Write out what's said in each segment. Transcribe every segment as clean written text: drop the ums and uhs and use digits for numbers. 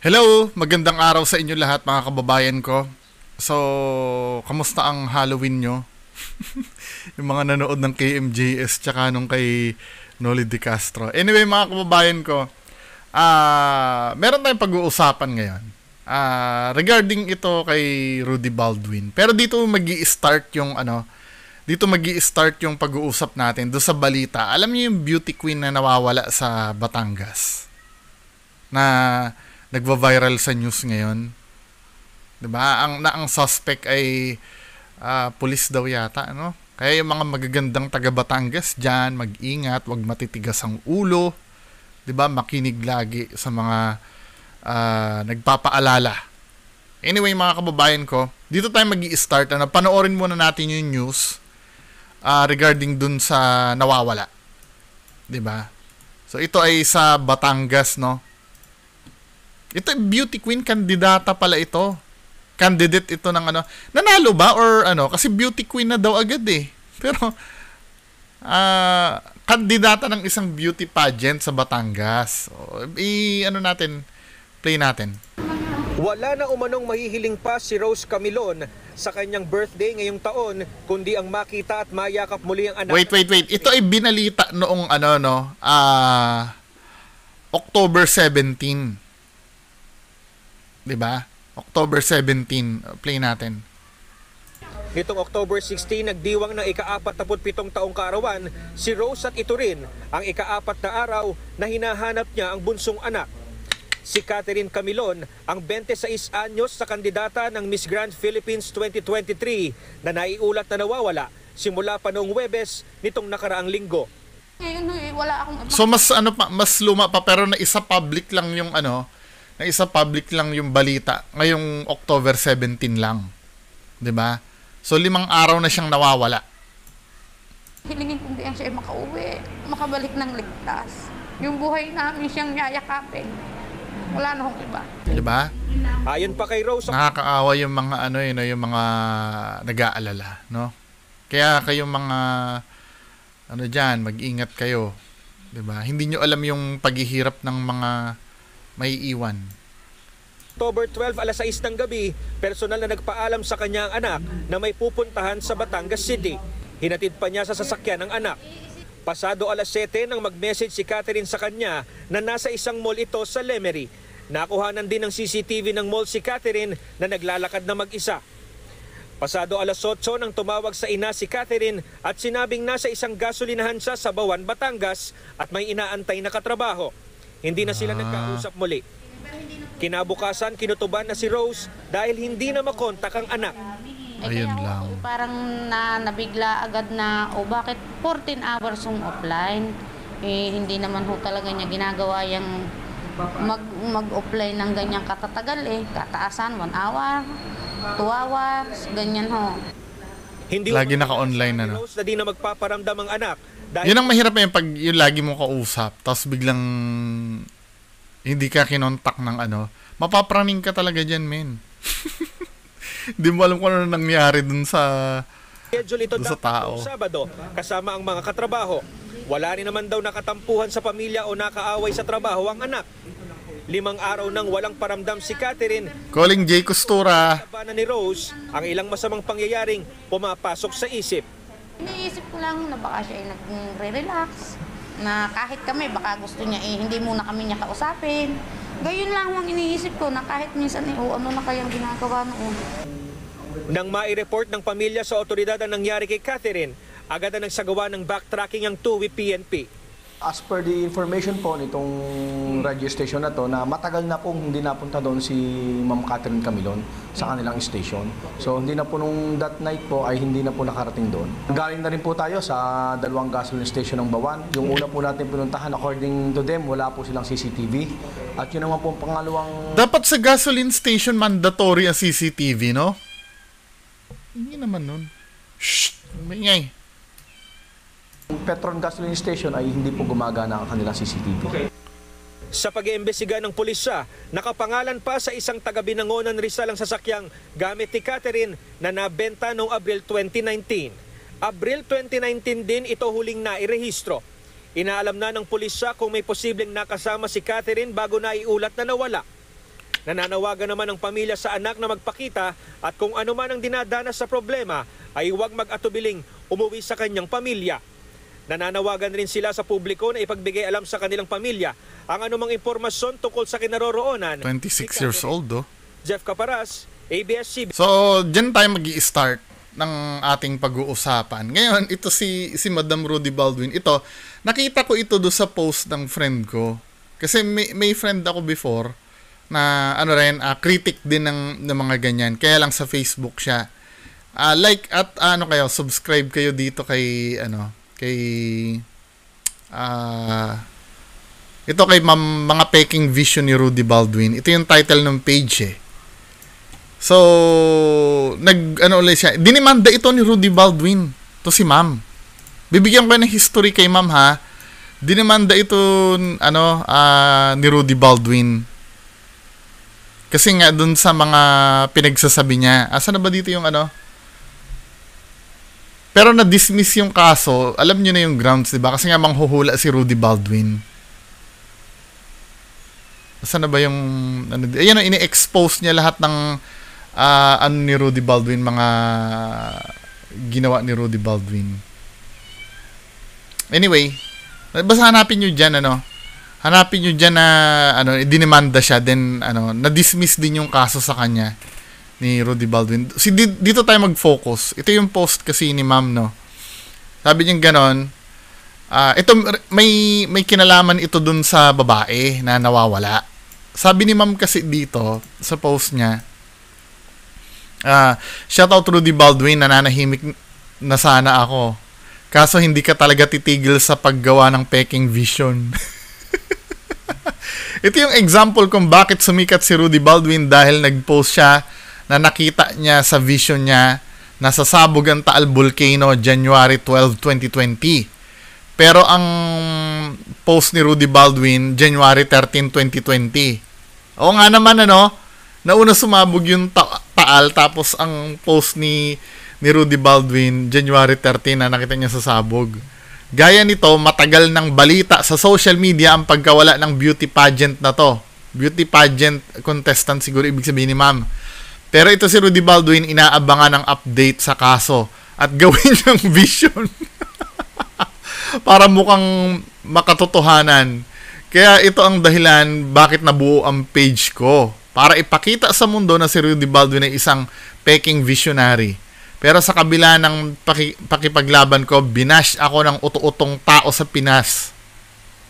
Hello! Magandang araw sa inyo lahat mga kababayan ko. So, kamusta ang Halloween nyo? Yung mga nanood ng KMJS tsaka nung kay Noli De Castro. Anyway mga kababayan ko, meron tayong pag-uusapan ngayon. Regarding ito kay Rudy Baldwin. Pero dito magi-start yung dito magi-start yung pag-uusap natin do sa balita. Alam niyo yung beauty queen na nawawala sa Batangas? Na nagva-viral sa news ngayon. 'Di ba? Ang suspect ay pulis daw yata, ano? Kaya yung mga magagandang taga Batangas diyan, mag-ingat, 'wag matitigas ang ulo. 'Di ba? Makinig lagi sa mga nagpapaalala. Anyway, mga kababayan ko, dito tayo magi-start. Panoorin muna natin yung news regarding dun sa nawawala. 'Di ba? So ito ay sa Batangas, no? Ito beauty queen kandidata pala ito. Candidate ito ng ano. Nanalo ba or ano? Kasi beauty queen na daw agad eh. Pero kandidata ng isang beauty pageant sa Batangas. So, play natin. Wala na umanong mahihiling pa si Rose Camilon sa kanyang birthday ngayong taon, kundi ang makita at mayakap muli ang anak. Wait. Ito ay binalita noong October 17. 'Di ba? October 17. Play natin. Nitong October 16, nagdiwang ng ika-47 taong kaarawan si Rose at ito rin ang ika-4 na araw na hinahanap niya ang bunsong anak. Si Catherine Camilon, ang 26 anyos sa kandidata ng Miss Grand Philippines 2023 na naiulat na nawawala simula pa noong Huwebes nitong nakaraang linggo. Wala akong So mas luma pa pero naisa public lang yung balita ngayong October 17 lang. 'Di ba? So 5 araw na siyang nawawala. hilingin kung diyan siya makauwi, makabalik ng ligtas. Yung buhay namin siyang yayakapin. Wala na akong iba. 'Di ba? Ayon pa kay Rose, Nakakaawa yung mga yung mga nag-aalala, no? Kaya kayong mga diyan, mag-ingat kayo. 'Di ba? Hindi niyo alam yung paghihirap ng mga may iwan. October 12 alas 6 ng gabi, personal na nagpaalam sa kanya ang anak na may pupuntahan sa Batangas City. Hinatid pa niya sa sasakyan ng anak. Pasado alas 7 nang mag-message si Catherine sa kanya na nasa isang mall ito sa Lemery. Nakuhanan din ng CCTV ng mall si Catherine na naglalakad na mag-isa. Pasado alas 8 nang tumawag sa ina si Catherine at sinabing nasa isang gasolinahan siya sa Bawan, Batangas at may inaantay na katrabaho. Hindi na sila nagkausap muli. Kinabukasan, kinutuban na si Rose dahil hindi na makontak ang anak. Ayun Kaya lang. parang nabigla agad na, bakit 14 hours yung offline? Hindi naman ho talaga niya ginagawa yung mag-offline ng ganyang katatagal Kataasan, 1 hour, 2 hours, ganyan ho. Hindi Lagi umano naka-online ni na, no? Rose na di na magpaparamdam ang anak. Yun ang mahirap pag yung lagi mo kausap, tapos biglang hindi ka kinontak ng mapapraning ka talaga dyan, men. Hindi mo alam kung ano nangyari dun sa Schedule ito sa dapat tao. noong Sabado kasama ang mga katrabaho. Wala rin naman daw nakatampuhan sa pamilya o nakaaway sa trabaho ang anak. 5 araw nang walang paramdam si Catherine. Calling Jay Costura. Tabanan ni Rose ang ilang masamang pangyayaring pumapasok sa isip. Iniisip ko lang na baka siya ay nagre-relax. Na kahit kami, baka gusto niya hindi muna kami niya kausapin. Gayon lang ang iniisip ko na kahit minsan ano na kayang ginagawa noon. Nang mai-report ng pamilya sa otoridad ang nangyari kay Catherine, agad na nagsagawa ng backtracking ang TUWI PNP. As per the information po nitong radio station na to, na matagal na pong hindi napunta doon si Ma'am Catherine Camilon sa kanilang station. So hindi na po nung that night po ay hindi na po nakarating doon. Galing na rin po tayo sa 2 gasoline station ng Bawan. Yung una po natin pinuntahan, according to them, wala po silang CCTV. At yun naman po ang pangalawang... Dapat sa gasoline station mandatory ang CCTV, no? Hindi naman nun. Shh! Maingay. Petron gasoline station ay hindi po gumagana ang kanilang CCTV. Sa pag-iimbestiga ng pulisya, nakapangalan pa sa isang taga-Binangonan Rizal ang sasakyang gamit ni Catherine na nabenta noong Abril 2019. Abril 2019 din ito huling nairehistro. Inaalam na ng pulisya kung may posibleng nakasama si Catherine bago naiulat na nawala. Nananawagan naman ang pamilya sa anak na magpakita at kung ano man ang dinadanas sa problema ay huwag mag-atubiling umuwi sa kanyang pamilya. Nananawagan rin sila sa publiko na ipagbigay alam sa kanilang pamilya ang anumang impormasyon tungkol sa kinaroroonan. 26 years old, oh. Jeff Caparas, ABS-CBN. So, dyan tayo mag-i-start ng ating pag-uusapan. Ngayon, ito si Madam Rudy Baldwin. Ito, nakita ko ito do sa post ng friend ko. Kasi may friend ako before na critic din ng mga ganyan. Kaya lang sa Facebook siya. Subscribe kayo dito kay ito kay mga Peking Vision ni Rudy Baldwin. Ito yung title ng page eh. So, ulit siya. Dinimanda ito ni Rudy Baldwin. To si ma'am. Bibigyan ko ng history kay ma'am ha. Dinimanda ito, ni Rudy Baldwin. Kasi nga, dun sa mga pinagsasabi niya. Asa na ba dito yung Pero na-dismiss yung kaso. Alam niyo na yung grounds, diba? Kasi nga manghuhula si Rudy Baldwin. Asa na ba yung... Ayan, ini-expose niya lahat ng ni Rudy Baldwin, mga ginawa ni Rudy Baldwin. Anyway, basta hanapin nyo dyan, hanapin nyo dyan na, dinimanda siya, then, na-dismiss din yung kaso sa kanya ni Rudy Baldwin. Dito tayo mag-focus. Ito yung post kasi ni ma'am, no? Sabi niya ganon, ito, may kinalaman ito dun sa babae na nawawala. Sabi ni ma'am kasi dito, sa post niya, shoutout Rudy Baldwin, nananahimik na sana ako. Kaso hindi ka talaga titigil sa paggawa ng Peking Vision. Ito yung example kung bakit sumikat si Rudy Baldwin dahil nag-post siya na nakita niya sa vision niya na sasabog ang Taal Volcano January 12, 2020. Pero ang post ni Rudy Baldwin January 13, 2020. Oo nga naman nauna sumabog yung Taal, tapos ang post ni Rudy Baldwin January 13 na nakita niya sasabog. Gaya nito, matagal ng balita sa social media ang pagkawala ng beauty pageant na to. Beauty pageant contestant siguro ibig sabihin ni ma'am. Pero ito si Rudy Baldwin, inaabangan ng update sa kaso at gawin ng vision para mukhang makatotohanan. Kaya ito ang dahilan bakit nabuo ang page ko. Para ipakita sa mundo na si Rudy Baldwin ay isang Peking visionary. Pero sa kabila ng pakipaglaban ko, binash ako ng uto-utong tao sa Pinas.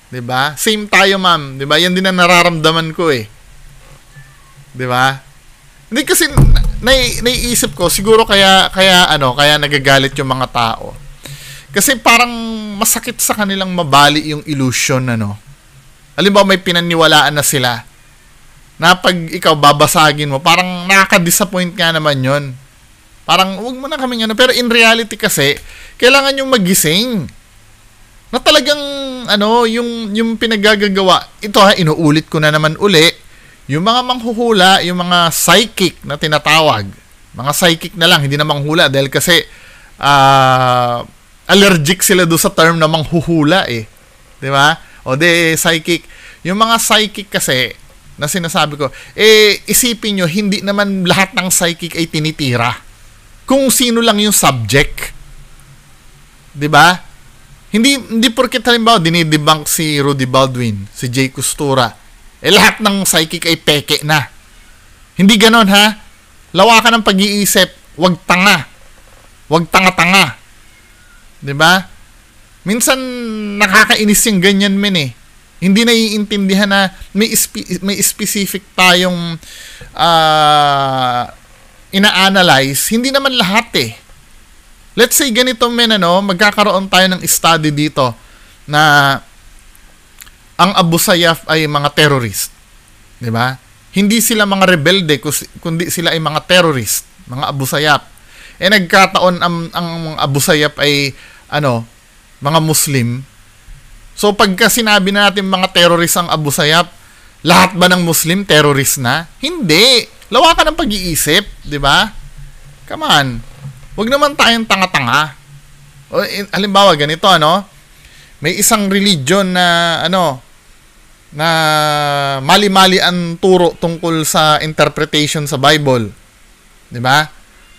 'Di ba? Same tayo, ma'am. 'Di ba? Yan din ang nararamdaman ko eh. 'Di ba? Hindi kasi naiisip ko siguro kaya nagagalit yung mga tao. Kasi parang masakit sa kanilang mabali yung illusion Halimbawa may pinaniwalaan na sila. Na pag ikaw babasagin mo, parang nakaka-disappoint nga naman yon. Parang wag mo na kaming pero in reality kasi kailangan yung magising. Na talagang yung pinagagagawa. Ito inuulit ko na naman uli. Yung mga manghuhula, yung mga psychic na tinatawag. Mga psychic na lang, hindi na manghula dahil kasi allergic sila do sa term na manghuhula eh. 'Di ba? O psychic. Yung mga psychic kasi na sinasabi ko, isipin nyo, hindi naman lahat ng psychic ay tinitira. Kung sino lang yung subject. 'Di ba? Hindi porket halimbawa dinidebunk si Rudy Baldwin, si Jay Costura, lahat ng psychic ay peke na. Hindi ganon ha. Lawakan ng pag-iisip, wag tanga. Wag tanga-tanga. 'Di ba? Minsan nakakainis yung ganyan eh. Hindi naiintindihan na may specific tayong ina-analyze. Hindi naman lahat eh. Let's say ganito magkakaroon tayo ng study dito na ang Abu Sayyaf ay mga terrorist. 'Di ba? Hindi sila mga rebelde kundi sila ay mga terrorist, mga Abu Sayyaf. Nagkataon ang Abu Sayyaf ay mga Muslim. So pagka sinabi natin mga terrorist ang Abu Sayyaf, lahat ba ng Muslim terrorist na? Hindi. Lawakan ng pag-iisip, 'di ba? Come on. Huwag naman tayong tanga-tanga. Halimbawa ganito May isang religion na na mali-mali ang turo tungkol sa interpretation sa Bible. 'Di ba?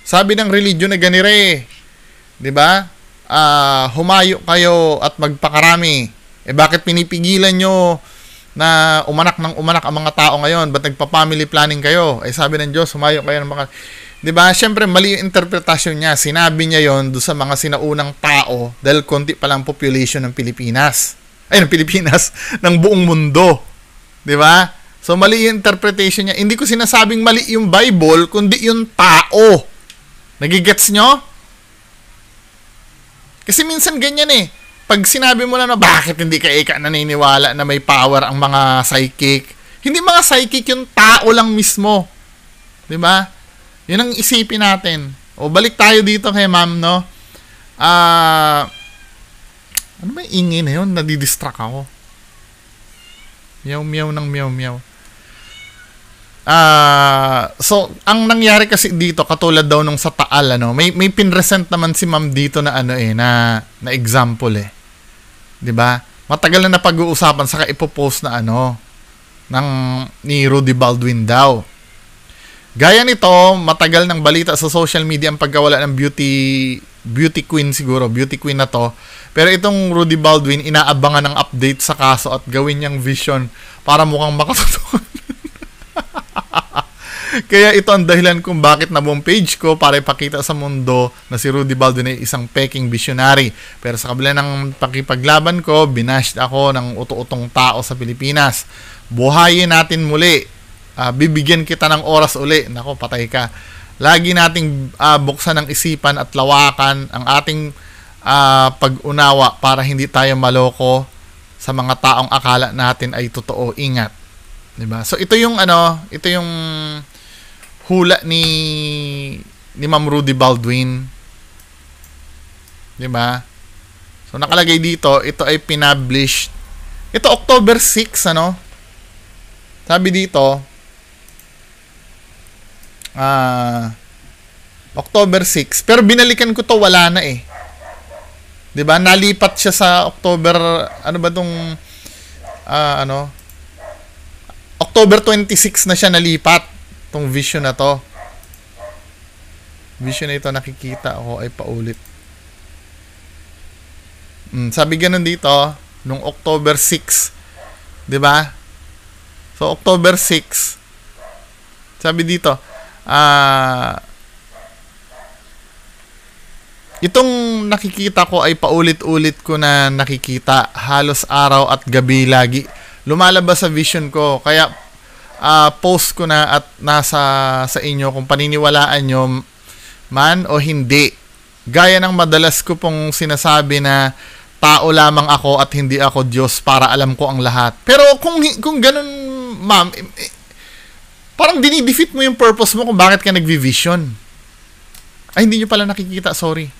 Sabi ng religion na ganire, 'di ba? Humayo kayo at magpakarami. Bakit pinipigilan nyo na umanak ng umanak ang mga tao ngayon? Ba't nagpa-family planning kayo? Sabi ng Diyos, humayo kayo ng mga... Diba? Siyempre, mali yung interpretasyon niya. Sinabi niya yon doon sa mga sinaunang tao dahil konti pa lang population ng Pilipinas. Ng Pilipinas, ng buong mundo. Diba? So, mali yung interpretation niya. Hindi ko sinasabing mali yung Bible, kundi yung tao. Nagigets nyo? Kasi minsan ganyan Pag sinabi mo na bakit hindi ka naniniwala na may power ang mga psychic. Hindi mga psychic, yung tao lang mismo. 'Di ba? 'Yun ang isipin natin. O balik tayo dito kay ma'am, no? Ano ba yung ingay na 'yon? Nadidistract ako. Meow ng meow. So, ang nangyari kasi dito, katulad daw nung sa Taal, may pinresent naman si ma'am dito na na example 'Di ba? Matagal na napag-uusapan saka ipopost na ni Rudy Baldwin daw. Gaya nito, matagal ng balita sa social media ang pagkawala ng beauty queen siguro, beauty queen na to. Pero itong Rudy Baldwin, inaabangan ng update sa kaso at gawin niyang vision para mukhang makatotoo. Kaya ito ang dahilan kung bakit nabuong page ko para ipakita sa mundo na si Rudy Baldwin ay isang peking visionary. Pero sa kabila ng pakipaglaban ko, binashed ako ng uto-utong tao sa Pilipinas. Buhayin natin muli. Bibigyan kita ng oras uli. Nako, patay ka. Lagi nating buksan ang isipan at lawakan ang ating pag-unawa para hindi tayo maloko sa mga taong akala natin ay totoo. Ingat. Diba? So ito yung hula ni Ma'am Rudy Baldwin. 'Di ba? So nakalagay dito, ito ay pinublish. Ito October 6, Sabi dito, October 6. Pero binalikan ko to, wala na 'Di ba? Nalipat siya sa October, October 26 na siya nalipat. Itong vision na to. Vision na ito, nakikita ako ay paulit. Sabi ganun dito, nung October 6. 'Di ba? So, October 6. Sabi dito, itong nakikita ko ay paulit-ulit ko na nakikita. Halos araw at gabi lagi. Lumalabas sa vision ko. Kaya, post ko na at nasa sa inyo kung paniniwalaan nyo man o hindi. Gaya ng madalas ko pong sinasabi na tao lamang ako at hindi ako Diyos para alam ko ang lahat. Pero kung ganun, ma'am, parang dinidefeat mo yung purpose mo kung bakit ka nagvi-vision. Ay, hindi nyo pala nakikita, sorry.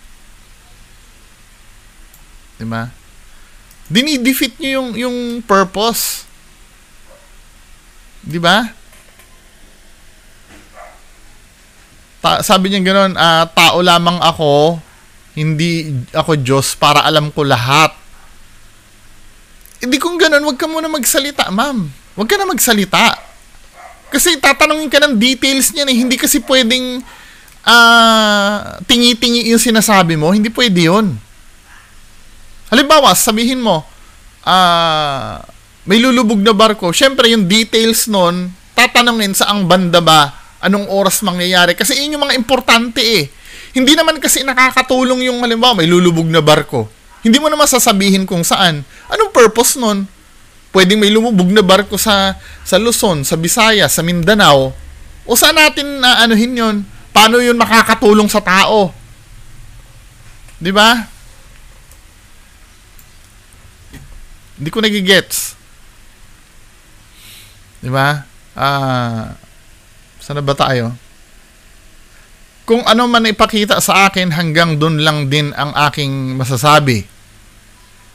Diba? Dinidefeat nyo yung purpose. Di ba? Sabi niya gano'n, tao lamang ako, hindi ako Diyos para alam ko lahat. Hindi kung gano'n, wag ka muna magsalita, ma'am. Wag ka na magsalita. Kasi tatanungin ka ng details niyan Hindi kasi pwedeng tingi-tingi yung sinasabi mo. Hindi pwede yun. Halimbawa, sabihin mo, may lulubog na barko. Siyempre, yung details nun, tatanungin saang banda ba, anong oras mangyayari. Kasi yun yung mga importante Hindi naman kasi nakakatulong yung halimbawa, may lulubog na barko. Hindi mo naman sasabihin kung saan. Anong purpose nun? Pwedeng may lumubog na barko sa Luzon, sa Visayas, sa Mindanao. O saan natin anuhin yun? Paano yun makakatulong sa tao? Di ba? Hindi ko nagigets. Di ba? Saan ba tayo? Kung ano man ipakita sa akin, hanggang dun lang din ang aking masasabi.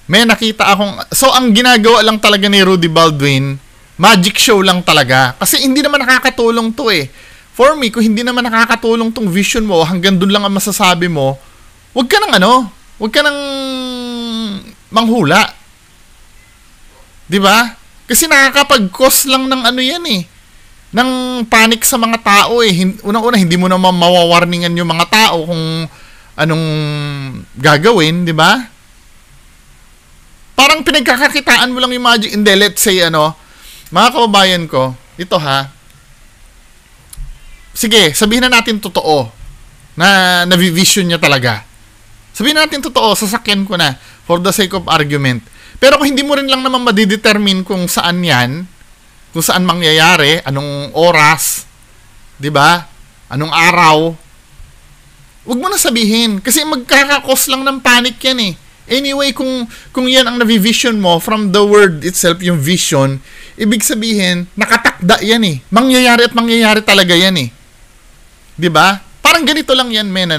May nakita akong... So, ang ginagawa lang talaga ni Rudy Baldwin, magic show lang talaga. Kasi hindi naman nakakatulong to For me, kung hindi naman nakakatulong tong vision mo, hanggang dun lang ang masasabi mo, wag ka nang manghula. Di ba? Kasi nakakapag-cause lang ng ano yan eh. Ng panic sa mga tao eh. Unang-una, hindi mo naman mawawarningan yung mga tao kung anong gagawin, di ba? Parang pinagkakakitaan mo lang yung magic. Hindi, let's say mga kababayan ko, ito ha. Sige, sabihin na natin totoo na navivision niya talaga. Sabihin natin totoo, sasakyan ko na for the sake of argument. Pero kung hindi mo rin lang naman madidetermine kung saan yan, kung saan mangyayari, anong oras, di ba? Anong araw, huwag mo na sabihin. Kasi magkakakos lang ng panic yan eh. Anyway, kung yan ang navivision mo, from the word itself, yung vision, ibig sabihin, nakatakda yan eh. Mangyayari at mangyayari talaga yan eh. Di ba? Parang ganito lang yan, men,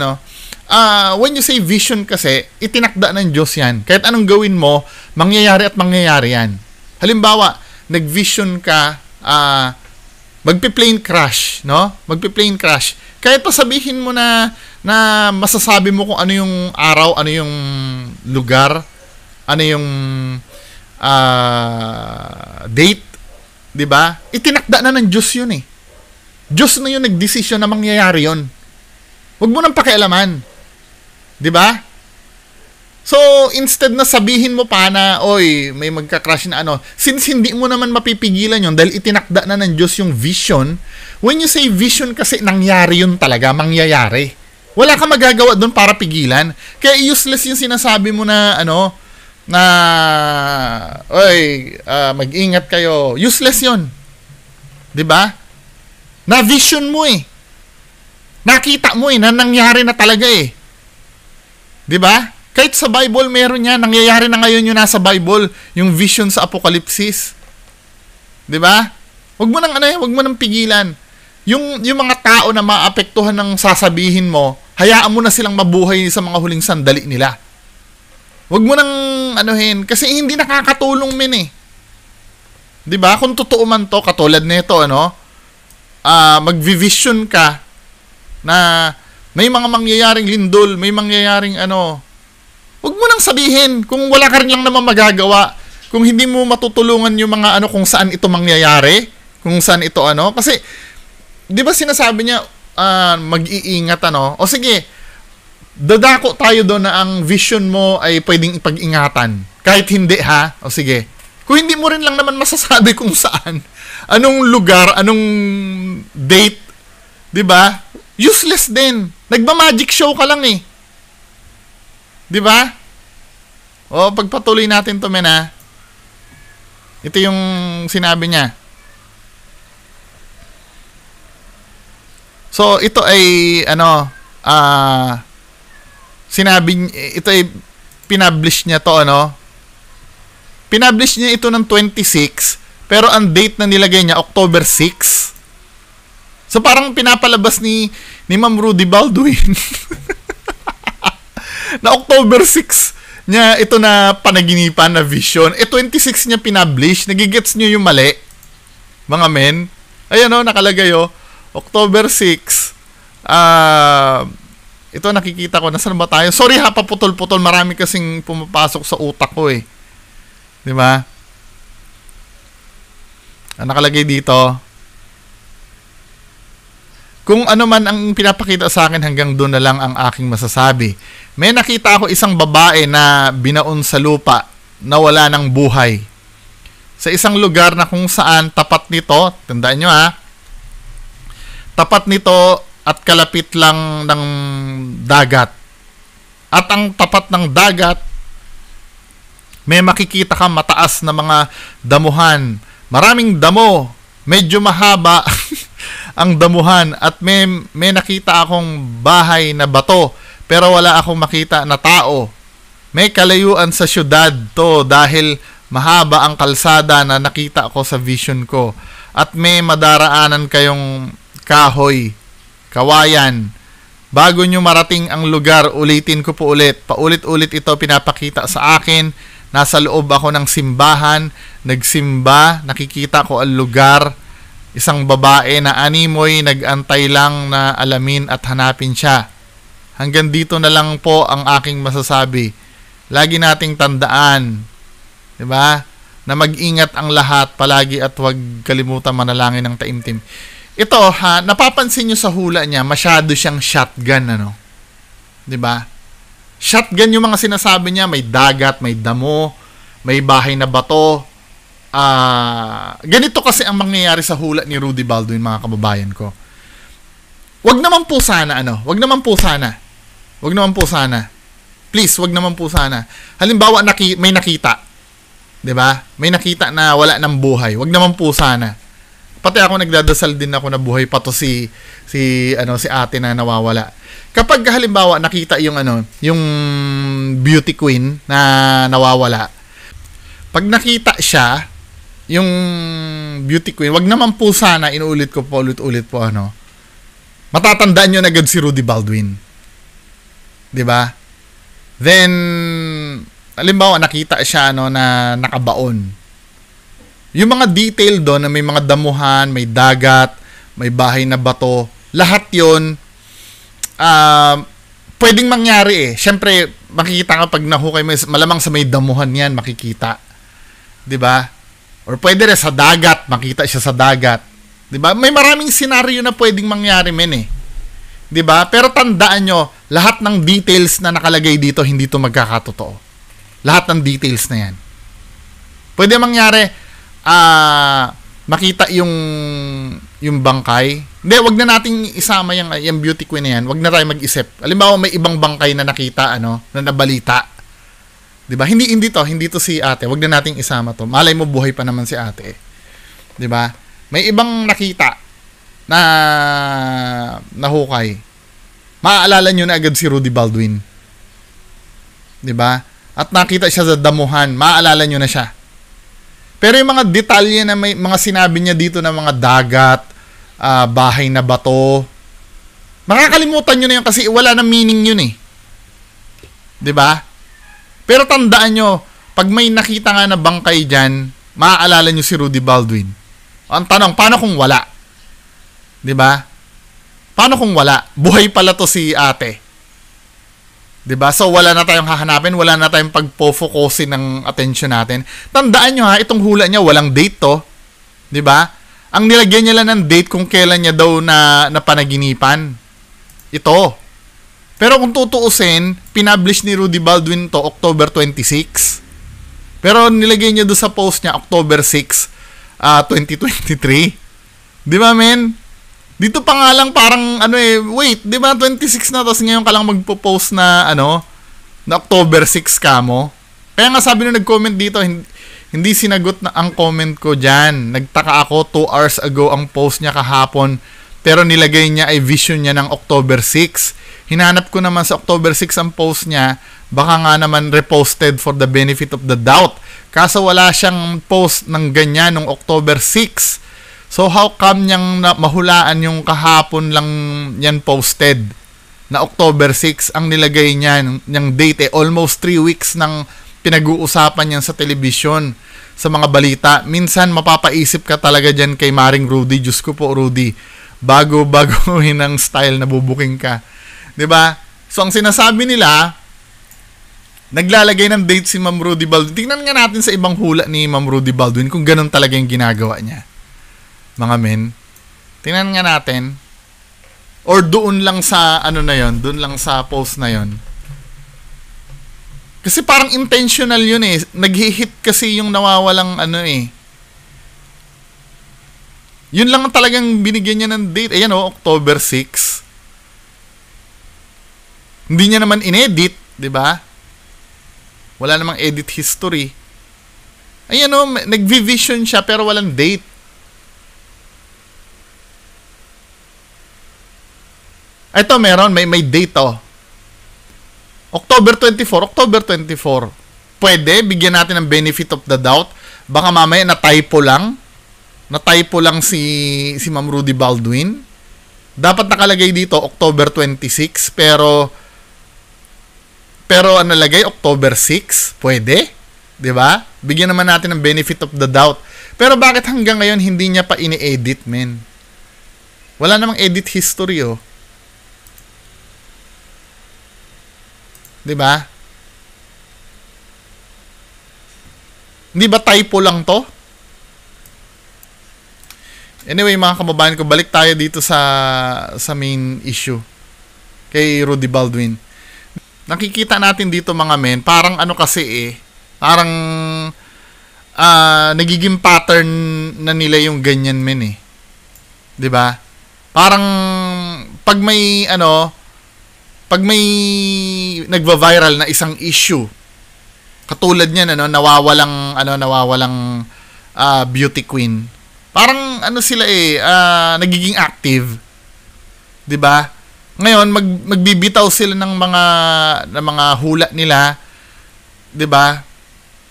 when you say vision kasi, itinakda ng Diyos yan. Kahit anong gawin mo, mangyayari at mangyayari yan. Halimbawa, nag-vision ka, magpi-plane crash, no? Magpi-plane crash. Kahit pa sabihin mo na masasabi mo kung ano yung araw, ano yung lugar, ano yung date, di ba? Itinakda na ng Diyos yun eh. Diyos na yun nag-desisyon na mangyayari yun. Huwag mo nang pakialaman. Di ba? So, instead na sabihin mo pa na, oy, may magka-crash na since hindi mo naman mapipigilan yun dahil itinakda na ng Diyos yung vision, when you say vision kasi nangyari yun talaga, mangyayari. Wala ka magagawa doon para pigilan. Kaya useless yung sinasabi mo na, mag-ingat kayo. Useless yun. Di ba? Na vision mo eh. Nakita mo na nangyari na talaga eh. 'Di ba? Kahit sa Bible meron yan, nangyayari na ngayon yung nasa Bible, yung vision sa Apokalipsis. 'Di ba? Huwag mo nang pigilan. Yung mga tao na maapektuhan ng sasabihin mo, hayaan mo na silang mabuhay sa mga huling sandali nila. Huwag mo nang kasi hindi nakakatulong men eh. 'Di ba? Kung totoo man to, katulad nito magvi-vision ka na may mga mangyayaring lindol, may mangyayaring huwag mo nang sabihin kung wala ka rin lang naman magagawa, kung hindi mo matutulungan yung mga kung saan ito mangyayari, kung saan ito kasi di ba sinasabi niya mag-iingat o sige, dadako tayo doon na ang vision mo ay pwedeng ipag-ingatan kahit hindi ha, o sige, kung hindi mo rin lang naman masasabi kung saan, anong lugar, anong date, di ba? Useless din. Nagma-magic show ka lang eh. 'Di ba? O pagpatuloy natin 'to men ha. Ito yung sinabi niya. So ito ay sinabi ito ay pinublish niya 'to Pinublish niya ito ng 26 pero ang date na nilagay niya October 6. So parang pinapalabas ni Ma'am Rudy Baldwin na October 6 niya ito na panaginipan na vision. 26 niya pinublish. Nagigets niyo yung mali, mga men. Ayan nakalagay October 6. Ito nakikita ko. Nasaan ba tayo? Sorry ha, paputol-putol. Marami kasing pumapasok sa utak ko eh. Di ba? Nakalagay dito. Kung ano man ang pinapakita sa akin, hanggang doon na lang ang aking masasabi. May nakita ako isang babae na binaon sa lupa na wala ng buhay. Sa isang lugar na kung saan tapat nito, tandaan nyo ha, tapat nito at kalapit lang ng dagat. At ang tapat ng dagat, may makikita ka mataas na mga damuhan. Maraming damo, medyo mahaba ang damuhan at may nakita akong bahay na bato pero wala akong makita na tao. May kalayuan sa syudad to dahil mahaba ang kalsada na nakita ko sa vision ko at may madaraanan kayong kahoy, kawayan. Bago nyo marating ang lugar, ulitin ko po ulit. Paulit-ulit ito pinapakita sa akin. Nasa loob ako ng simbahan, nagsimba, nakikita ko ang lugar. Isang babae na animoy nag-antay lang na alamin at hanapin siya. Hanggang dito na lang po ang aking masasabi. Lagi nating tandaan, 'di ba? na mag-ingat ang lahat palagi at huwag kalimutan manalangin ng taimtim. Ito, ha, napapansin nyo sa hula niya, masyado siyang shotgun, ano? 'Di ba? Shotgun yung mga sinasabi niya, may dagat, may damo, may bahay na bato. Ganito kasi ang mangyayari sa hula ni Rudy Baldwin, mga kababayan ko. Wag naman po sana, ano? Wag naman po sana. Please, wag naman po sana. Halimbawa, may nakita. 'Di ba? May nakita na wala ng buhay. Wag naman po sana. Pati ako nagdadasal din ako na buhay pa to si ate na nawawala. Kapag halimbawa nakita yung beauty queen na nawawala. Pag nakita siya, yung beauty queen, wag naman po sana, inuulit ko po, ulit-ulit po, matatandaan nyo na agad si Rudy Baldwin. 'Di ba? Then, halimbawa nakita siya na nakabaon. Yung mga detail doon na may mga damuhan, may dagat, may bahay na bato, lahat yon pwedeng mangyari eh. Siyempre, makikita ka pag nahukay mo, malamang sa may damuhan yan, makikita. 'Di ba? Or pwede rin sa dagat, makita siya sa dagat. 'Di ba? May maraming senaryo na pwedeng mangyari, men eh. 'Di ba? Pero tandaan nyo, lahat ng details na nakalagay dito, hindi to magkakatotoo. Lahat ng details na yan. Pwede mangyari, makita yung bangkay. Hindi, wag na nating isama yung beauty queen na yan. Wag na tayo mag-isip. Halimbawa, may ibang bangkay na nakita, na nabalita. 'Di ba? Hindi to si ate. Wag na nating isama to. Malay mo buhay pa naman si ate. 'Di ba? May ibang nakita na nahukay. Maaalala nyo na agad si Rudy Baldwin. 'Di ba? At nakita siya sa damuhan, maaalala nyo na siya. Pero yung mga detalye na may mga sinabi niya dito na mga dagat, bahay na bato, makakalimutan nyo na yun kasi wala na meaning yun eh. 'Di ba? Pero tandaan nyo, pag may nakita nga na bangkay dyan, maaalala nyo si Rudy Baldwin. Ang tanong, paano kung wala? 'Di ba? Paano kung wala? Buhay pala to si ate. 'Di ba? So wala na tayong hahanapin, wala na tayong pagpo-focusin ng attention natin. Tandaan nyo ha, itong hula niya walang date to. 'Di ba? Ang nilagyan niya lang ng date kung kailan niya daw na panaginipan. Ito. Pero kung tutuusin, pinublish ni Rudy Baldwin to October 26. Pero nilagay niya doon sa post niya October 6, 2023. 'Di ba, men? Dito pa nga lang parang wait, 'di ba 26 na tapos ngayon ka lang magpo-post na na October 6 ka mo. Kaya nga sabi nung nag-comment dito, hindi sinagot na ang comment ko diyan. Nagtaka ako 2 hours ago ang post niya kahapon, pero nilagay niya ay vision niya ng October 6. Hinanap ko naman sa October 6 ang post niya, baka nga naman reposted for the benefit of the doubt. Kaso wala siyang post ng ganyan nung October 6. So how come niyang mahulaan yung kahapon lang yan posted na October 6 ang nilagay niya yung date almost 3 weeks nang pinag-uusapan niyan sa television, sa mga balita. Minsan mapapaisip ka talaga diyan kay Maring Rudy. Diyos ko po, Rudy, bago-baguhin ang style na bubuking ka. 'Di ba? So ang sinasabi nila, naglalagay ng date si Ma'am Rudy Baldwin. Tingnan nga natin sa ibang hula ni Ma'am Rudy Baldwin kung ganun talaga yung ginagawa niya. Mga men, tingnan nga natin. Or doon lang sa doon lang sa post na yon. Kasi parang intentional yun eh. Nag-hit kasi yung nawawalang Yun lang talagang binigyan niya ng date. Ayan October 6. Hindi niya naman inedit, 'di ba? Wala namang edit history. Ayan nag-vision siya pero walang date. Ito meron, may date October 24. Pwede, bigyan natin ng benefit of the doubt. Baka mamaya na-typo lang si Ma'am Rudy Baldwin. Dapat nakalagay dito October 26, pero ang nalagay October 6. Pwede, 'di ba? Bigyan naman natin ng benefit of the doubt. Pero bakit hanggang ngayon hindi niya pa ini-edit, men? Wala namang edit history 'Di ba? Hindi ba typo lang to? Anyway, mga kababayan ko, balik tayo dito sa main issue kay Rudy Baldwin. Nakikita natin dito mga men, parang ano kasi parang nagiging pattern na nila yung ganyan men 'Di ba? Parang pag may nagva-viral na isang issue, katulad niyan nawawalang beauty queen. Parang sila nagiging active. 'Di ba? Ngayon magbibitaw sila ng mga hula nila, 'di ba?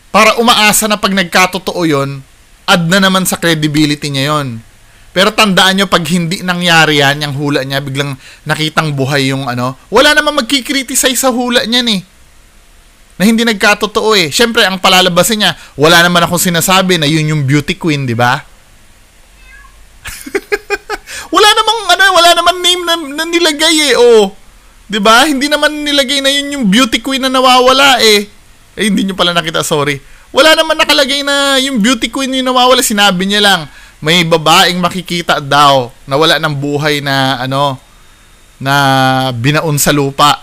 Para umaasa na pag nagkatotoo 'yon, add na naman sa credibility niya 'yon. Pero tandaan nyo, pag hindi nangyari yan, yung hula niya, biglang nakitang buhay yung wala naman magkikriticize sa hula niyan na hindi nagkatotoo Siyempre, ang palalabasin niya, wala naman akong sinasabi na yun yung beauty queen, di ba? wala namang name na nilagay di ba? Hindi naman nilagay na yun yung beauty queen na nawawala hindi nyo pala nakita, sorry. Wala naman nakalagay na yung beauty queen yung nawawala, sinabi niya lang, may babaeng makikita daw na wala ng buhay na na binaon sa lupa.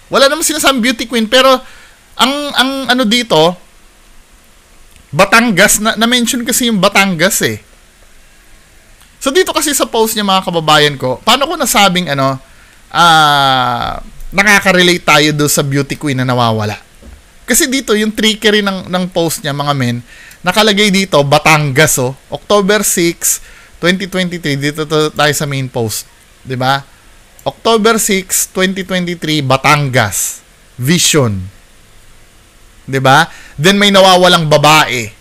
Wala naman sinasabing beauty queen, pero ang dito, Batangas, na-mention kasi yung Batangas So dito kasi sa post niya, mga kababayan ko, paano ko nasabing nakaka-relate tayo do sa beauty queen na nawawala? Kasi dito yung trickery ng post niya, mga men, nakalagay dito Batangas October 6, 2023, dito tayo sa main post, 'di ba? October 6, 2023, Batangas Vision, 'di ba? Then may nawawalang babae.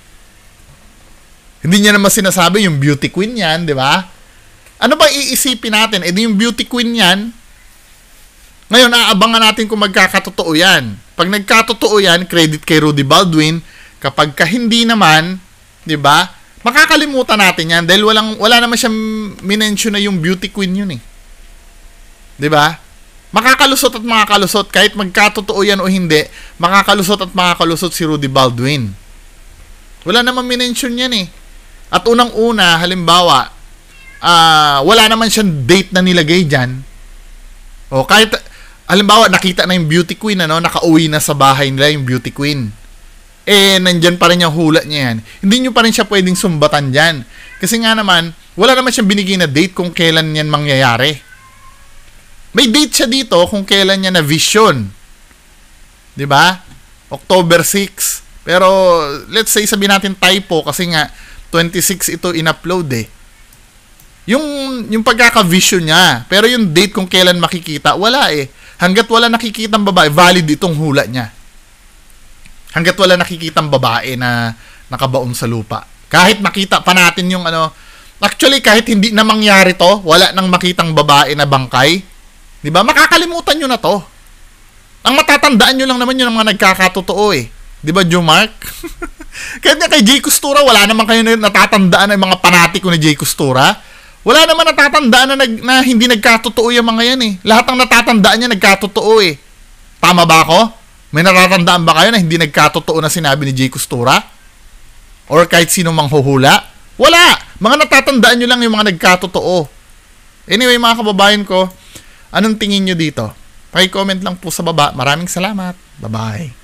Hindi niya naman sinasabi yung beauty queen 'yan, 'di ba? Ano ba iisipin natin? Yung beauty queen 'yan. Ngayon aabangan natin kung magkakatotoo 'yan. Pag nagkatotoo 'yan, credit kay Rudy Baldwin. Kapag hindi naman, 'di ba? Makakalimutan natin 'yan dahil wala naman siyang minention na yung beauty queen yun 'Di ba? Makakalusot at makakalusot kahit magkatotoo 'yan o hindi, makakalusot at makakalusot si Rudy Baldwin. Wala naman minention 'yan At unang-una, halimbawa, wala naman siyang date na nilagay diyan. Kahit halimbawa nakita na yung beauty queen nakauwi na sa bahay nila yung beauty queen. Nandyan pa rin yung hula niya yan. Hindi nyo pa rin siya pwedeng sumbatan dyan. Kasi nga naman, wala naman siyang binigay na date kung kailan yan mangyayari. May date siya dito kung kailan niya na vision. 'Di ba? October 6. Pero, let's say, sabihin natin typo kasi nga, 26 ito in-upload Yung pagkaka-vision niya. Pero yung date kung kailan makikita, wala Hanggat wala nakikitang babae, valid itong hula niya. Hanggat wala nakikitang babae na nakabaon sa lupa. Kahit makita pa natin yung actually kahit hindi na mangyari to, wala nang makitang babae na bangkay, 'di ba? Makakalimutan niyo na to. Ang matatandaan niyo lang naman yung mga nagkakatotoo 'Di ba, Joe Mark? Kahit nga kay Jay Costura, wala naman kayo natatandaan ng mga panatiko ni Jay Costura. Wala naman natatandaan na hindi nagkatotoo yung mga yan Lahat ng natatandaan niya nagkatotoo Tama ba ako? May natatandaan ba kayo na hindi nagkatotoo na sinabi ni Jay Costura? Or kahit sino mang huhula? Wala! Mga natatandaan nyo lang yung mga nagkatotoo. Anyway, mga kababayan ko, anong tingin nyo dito? Paki-comment lang po sa baba. Maraming salamat. Bye-bye.